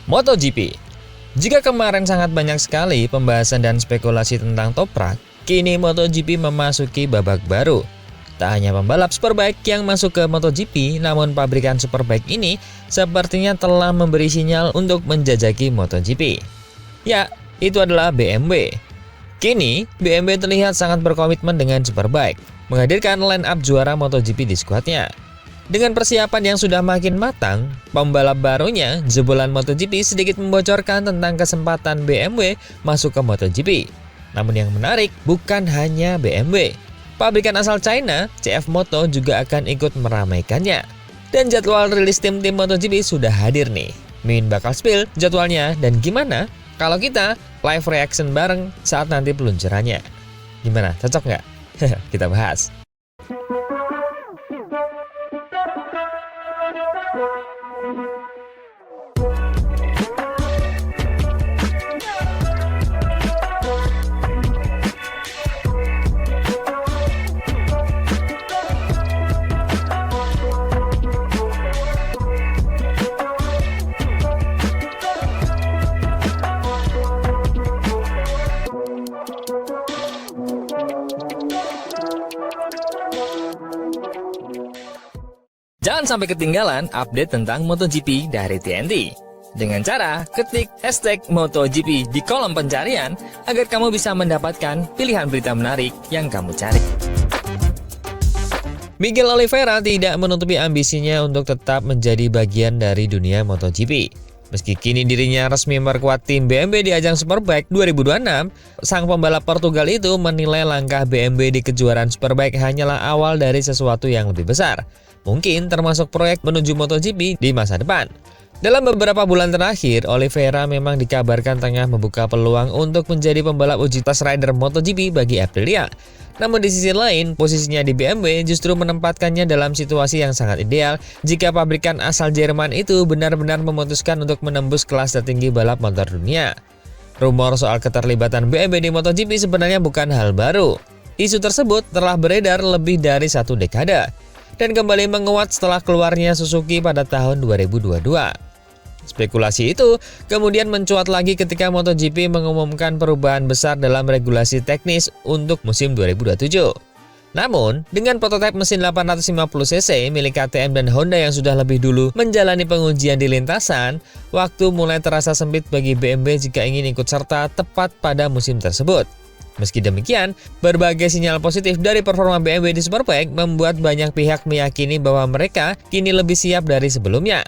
MotoGP. Jika kemarin sangat banyak sekali pembahasan dan spekulasi tentang Toprak, kini MotoGP memasuki babak baru. Tak hanya pembalap Superbike yang masuk ke MotoGP, namun pabrikan Superbike ini sepertinya telah memberi sinyal untuk menjajaki MotoGP. Ya, itu adalah BMW. Kini, BMW terlihat sangat berkomitmen dengan Superbike, menghadirkan line-up juara MotoGP di skuadnya. Dengan persiapan yang sudah makin matang, pembalap barunya, jebolan MotoGP sedikit membocorkan tentang kesempatan BMW masuk ke MotoGP. Namun yang menarik bukan hanya BMW. Pabrikan asal China, CF Moto juga akan ikut meramaikannya. Dan jadwal rilis tim-tim MotoGP sudah hadir nih. Min bakal spill jadwalnya dan gimana kalau kita live reaction bareng saat nanti peluncurannya. Gimana, cocok nggak? Kita bahas. Jangan sampai ketinggalan update tentang MotoGP dari TNT. Dengan cara ketik hashtag MotoGP di kolom pencarian agar kamu bisa mendapatkan pilihan berita menarik yang kamu cari. Miguel Oliveira tidak menutupi ambisinya untuk tetap menjadi bagian dari dunia MotoGP. Meski kini dirinya resmi memperkuat tim BMW di ajang Superbike 2026, sang pembalap Portugal itu menilai langkah BMW di kejuaraan Superbike hanyalah awal dari sesuatu yang lebih besar. Mungkin termasuk proyek menuju MotoGP di masa depan. Dalam beberapa bulan terakhir, Oliveira memang dikabarkan tengah membuka peluang untuk menjadi pembalap uji test rider MotoGP bagi Aprilia. Namun di sisi lain, posisinya di BMW justru menempatkannya dalam situasi yang sangat ideal jika pabrikan asal Jerman itu benar-benar memutuskan untuk menembus kelas tertinggi balap motor dunia. Rumor soal keterlibatan BMW di MotoGP sebenarnya bukan hal baru. Isu tersebut telah beredar lebih dari 1 dekade dan kembali menguat setelah keluarnya Suzuki pada tahun 2022. Spekulasi itu kemudian mencuat lagi ketika MotoGP mengumumkan perubahan besar dalam regulasi teknis untuk musim 2027. Namun, dengan prototipe mesin 850cc milik KTM dan Honda yang sudah lebih dulu menjalani pengujian di lintasan, waktu mulai terasa sempit bagi BMW jika ingin ikut serta tepat pada musim tersebut. Meski demikian, berbagai sinyal positif dari performa BMW di Superbike membuat banyak pihak meyakini bahwa mereka kini lebih siap dari sebelumnya.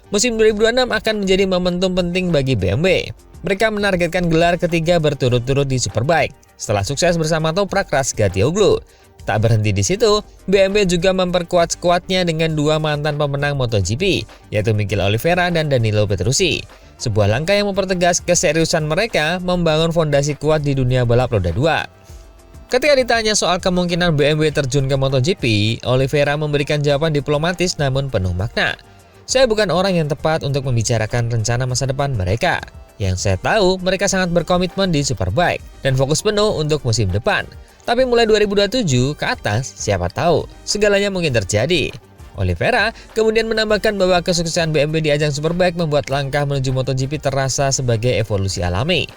Musim 2026 akan menjadi momentum penting bagi BMW. Mereka menargetkan gelar ketiga berturut-turut di Superbike setelah sukses bersama Toprak Razgatlioglu. Tak berhenti di situ, BMW juga memperkuat skuadnya dengan 2 mantan pemenang MotoGP, yaitu Miguel Oliveira dan Danilo Petrucci. Sebuah langkah yang mempertegas keseriusan mereka membangun fondasi kuat di dunia balap roda 2. Ketika ditanya soal kemungkinan BMW terjun ke MotoGP, Oliveira memberikan jawaban diplomatis namun penuh makna. Saya bukan orang yang tepat untuk membicarakan rencana masa depan mereka. Yang saya tahu, mereka sangat berkomitmen di Superbike dan fokus penuh untuk musim depan. Tapi mulai 2027 ke atas, siapa tahu, segalanya mungkin terjadi. Oliveira kemudian menambahkan bahwa kesuksesan BMW di ajang Superbike membuat langkah menuju MotoGP terasa sebagai evolusi alami.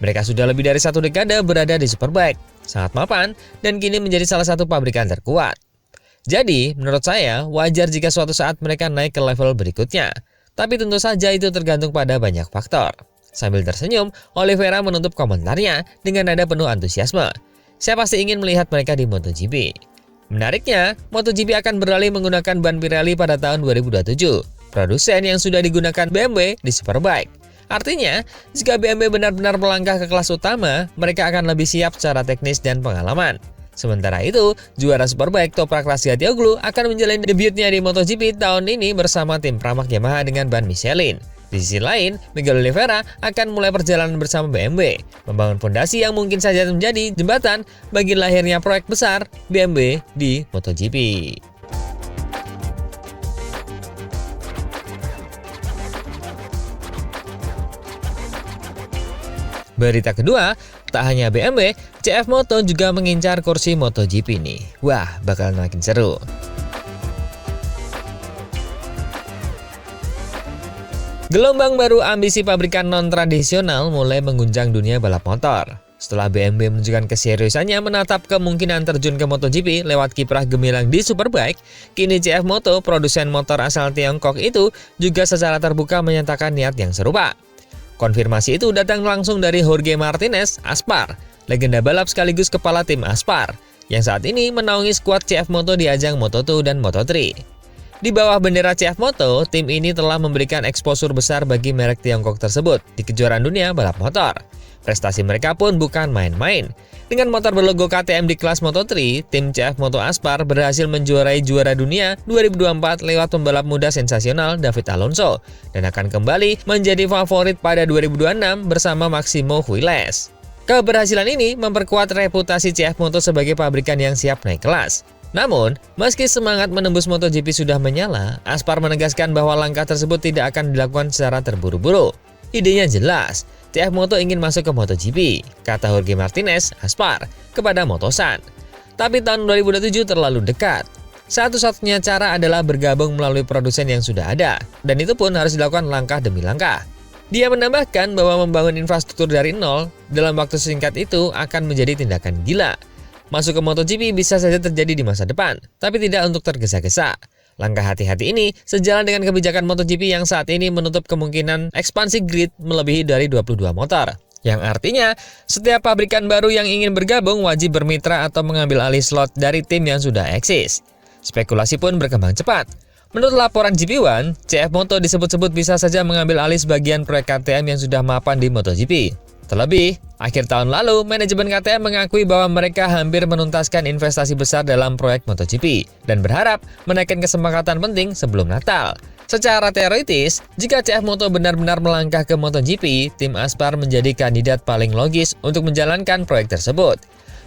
Mereka sudah lebih dari 1 dekade berada di Superbike, sangat mapan, dan kini menjadi salah satu pabrikan terkuat. Jadi, menurut saya, wajar jika suatu saat mereka naik ke level berikutnya. Tapi tentu saja itu tergantung pada banyak faktor. Sambil tersenyum, Oliveira menutup komentarnya dengan nada penuh antusiasme. Saya pasti ingin melihat mereka di MotoGP. Menariknya, MotoGP akan beralih menggunakan ban Pirelli pada tahun 2027, produsen yang sudah digunakan BMW di Superbike. Artinya, jika BMW benar-benar melangkah ke kelas utama, mereka akan lebih siap secara teknis dan pengalaman. Sementara itu, juara Superbike Toprak Razgatlioglu akan menjalani debutnya di MotoGP tahun ini bersama tim pramak Yamaha dengan ban Michelin. Di sisi lain, Miguel Oliveira akan mulai perjalanan bersama BMW, membangun fondasi yang mungkin saja menjadi jembatan bagi lahirnya proyek besar BMW di MotoGP. Berita kedua, tak hanya BMW, CF Moto juga mengincar kursi MotoGP nih. Wah, bakal makin seru. Gelombang baru ambisi pabrikan non-tradisional mulai mengguncang dunia balap motor. Setelah BMW menunjukkan keseriusannya menatap kemungkinan terjun ke MotoGP lewat kiprah gemilang di Superbike, kini CF Moto, produsen motor asal Tiongkok itu, juga secara terbuka menyatakan niat yang serupa. Konfirmasi itu datang langsung dari Jorge Martinez, Aspar, legenda balap sekaligus kepala tim Aspar, yang saat ini menaungi skuad CF Moto di ajang Moto2 dan Moto3. Di bawah bendera CF Moto, tim ini telah memberikan eksposur besar bagi merek Tiongkok tersebut di kejuaraan dunia balap motor. Prestasi mereka pun bukan main-main. Dengan motor berlogo KTM di kelas Moto3, tim CF Moto Aspar berhasil menjuarai juara dunia 2024 lewat pembalap muda sensasional David Alonso dan akan kembali menjadi favorit pada 2026 bersama Maximo Huiles. Keberhasilan ini memperkuat reputasi CF Moto sebagai pabrikan yang siap naik kelas. Namun, meski semangat menembus MotoGP sudah menyala, Aspar menegaskan bahwa langkah tersebut tidak akan dilakukan secara terburu-buru. Idenya jelas, CF Moto ingin masuk ke MotoGP, kata Jorge Martinez, Aspar, kepada Motosan. Tapi tahun 2027 terlalu dekat. Satu-satunya cara adalah bergabung melalui produsen yang sudah ada, dan itu pun harus dilakukan langkah demi langkah. Dia menambahkan bahwa membangun infrastruktur dari nol dalam waktu singkat itu akan menjadi tindakan gila. Masuk ke MotoGP bisa saja terjadi di masa depan, tapi tidak untuk tergesa-gesa. Langkah hati-hati ini sejalan dengan kebijakan MotoGP yang saat ini menutup kemungkinan ekspansi grid melebihi dari 22 motor. Yang artinya, setiap pabrikan baru yang ingin bergabung wajib bermitra atau mengambil alih slot dari tim yang sudah eksis. Spekulasi pun berkembang cepat. Menurut laporan GP1, CF Moto disebut-sebut bisa saja mengambil alih sebagian proyek KTM yang sudah mapan di MotoGP. Terlebih, akhir tahun lalu, manajemen KTM mengakui bahwa mereka hampir menuntaskan investasi besar dalam proyek MotoGP dan berharap menaikkan kesepakatan penting sebelum Natal. Secara teoritis, jika CF Moto benar-benar melangkah ke MotoGP, tim Aspar menjadi kandidat paling logis untuk menjalankan proyek tersebut.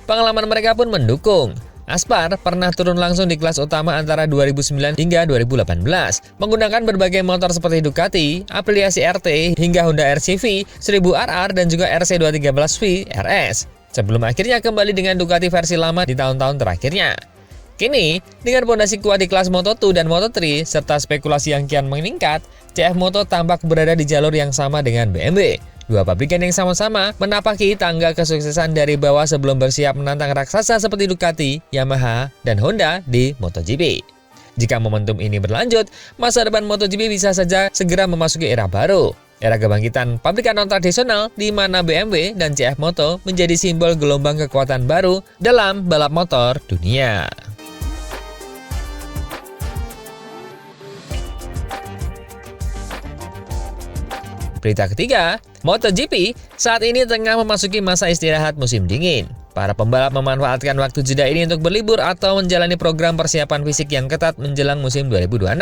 Pengalaman mereka pun mendukung. Aspar pernah turun langsung di kelas utama antara 2009 hingga 2018, menggunakan berbagai motor seperti Ducati, Aprilia CRT, hingga Honda RCV, 1000RR, dan juga RC213V RS, sebelum akhirnya kembali dengan Ducati versi lama di tahun-tahun terakhirnya. Kini, dengan pondasi kuat di kelas Moto2 dan Moto3, serta spekulasi yang kian meningkat, CF Moto tampak berada di jalur yang sama dengan BMW. Dua pabrikan yang sama-sama menapaki tangga kesuksesan dari bawah sebelum bersiap menantang raksasa seperti Ducati, Yamaha, dan Honda di MotoGP. Jika momentum ini berlanjut, masa depan MotoGP bisa saja segera memasuki era baru. Era kebangkitan pabrikan non-tradisional di mana BMW dan CF Moto menjadi simbol gelombang kekuatan baru dalam balap motor dunia. Berita ketiga, MotoGP saat ini tengah memasuki masa istirahat musim dingin. Para pembalap memanfaatkan waktu jeda ini untuk berlibur atau menjalani program persiapan fisik yang ketat menjelang musim 2026.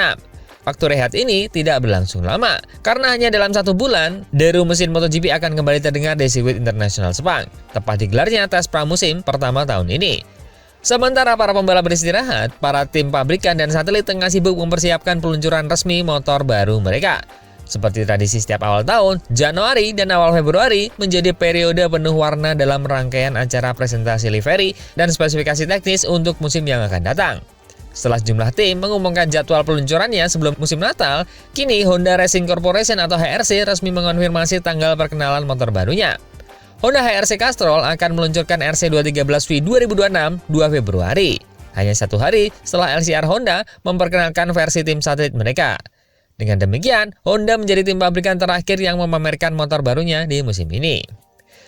Waktu rehat ini tidak berlangsung lama, karena hanya dalam 1 bulan, deru mesin MotoGP akan kembali terdengar di sirkuit internasional Sepang, tepat digelarnya tes pramusim pertama tahun ini. Sementara para pembalap beristirahat, para tim pabrikan dan satelit tengah sibuk mempersiapkan peluncuran resmi motor baru mereka. Seperti tradisi setiap awal tahun, Januari dan awal Februari menjadi periode penuh warna dalam rangkaian acara presentasi livery dan spesifikasi teknis untuk musim yang akan datang. Setelah sejumlah tim mengumumkan jadwal peluncurannya sebelum musim Natal, kini Honda Racing Corporation atau HRC resmi mengonfirmasi tanggal perkenalan motor barunya. Honda HRC Castrol akan meluncurkan RC213V 2026 2 Februari, hanya 1 hari setelah LCR Honda memperkenalkan versi tim satelit mereka. Dengan demikian, Honda menjadi tim pabrikan terakhir yang memamerkan motor barunya di musim ini.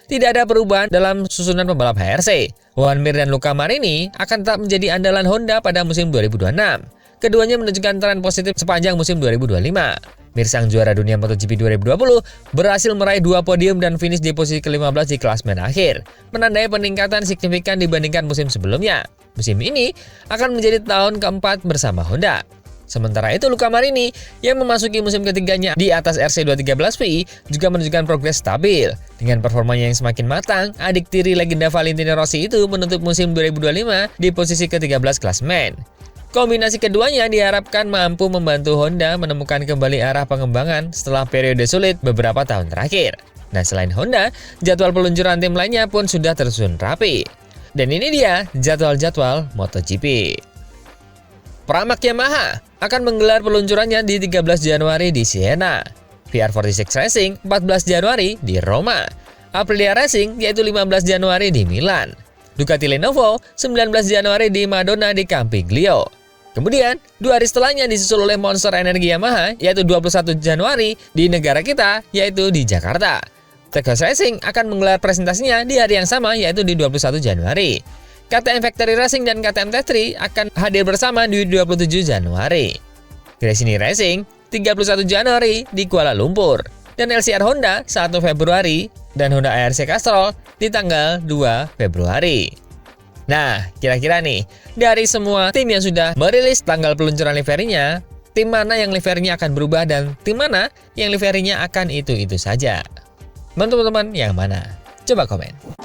Tidak ada perubahan dalam susunan pembalap HRC. Juan Mir dan Luca Marini akan tetap menjadi andalan Honda pada musim 2026. Keduanya menunjukkan tren positif sepanjang musim 2025. Mir sang juara dunia MotoGP 2020 berhasil meraih 2 podium dan finish di posisi ke-15 di klasmen akhir, menandai peningkatan signifikan dibandingkan musim sebelumnya. Musim ini akan menjadi tahun keempat bersama Honda. Sementara itu, Luca Marini yang memasuki musim ketiganya di atas RC213V juga menunjukkan progres stabil. Dengan performanya yang semakin matang, adik tiri legenda Valentino Rossi itu menutup musim 2025 di posisi ke-13 klasmen. Kombinasi keduanya diharapkan mampu membantu Honda menemukan kembali arah pengembangan setelah periode sulit beberapa tahun terakhir. Nah, selain Honda, jadwal peluncuran tim lainnya pun sudah tersusun rapi. Dan ini dia jadwal-jadwal MotoGP. Pramac Yamaha akan menggelar peluncurannya di 13 Januari di Siena. VR46 Racing 14 Januari di Roma, Aprilia Racing yaitu 15 Januari di Milan, Ducati Lenovo 19 Januari di Madonna di Campiglio. Kemudian, 2 hari setelahnya disusul oleh Monster Energi Yamaha yaitu 21 Januari di negara kita yaitu di Jakarta. Tech House Racing akan menggelar presentasinya di hari yang sama yaitu di 21 Januari. KTM Factory Racing dan KTM Tech3 akan hadir bersama di 27 Januari. Gresini Racing 31 Januari di Kuala Lumpur dan LCR Honda 1 Februari dan Honda ARC Castrol di tanggal 2 Februari. Nah, kira-kira nih, dari semua tim yang sudah merilis tanggal peluncuran liverinya, tim mana yang liverinya akan berubah dan tim mana yang liverinya akan itu-itu saja? Teman-teman yang mana? Coba komen.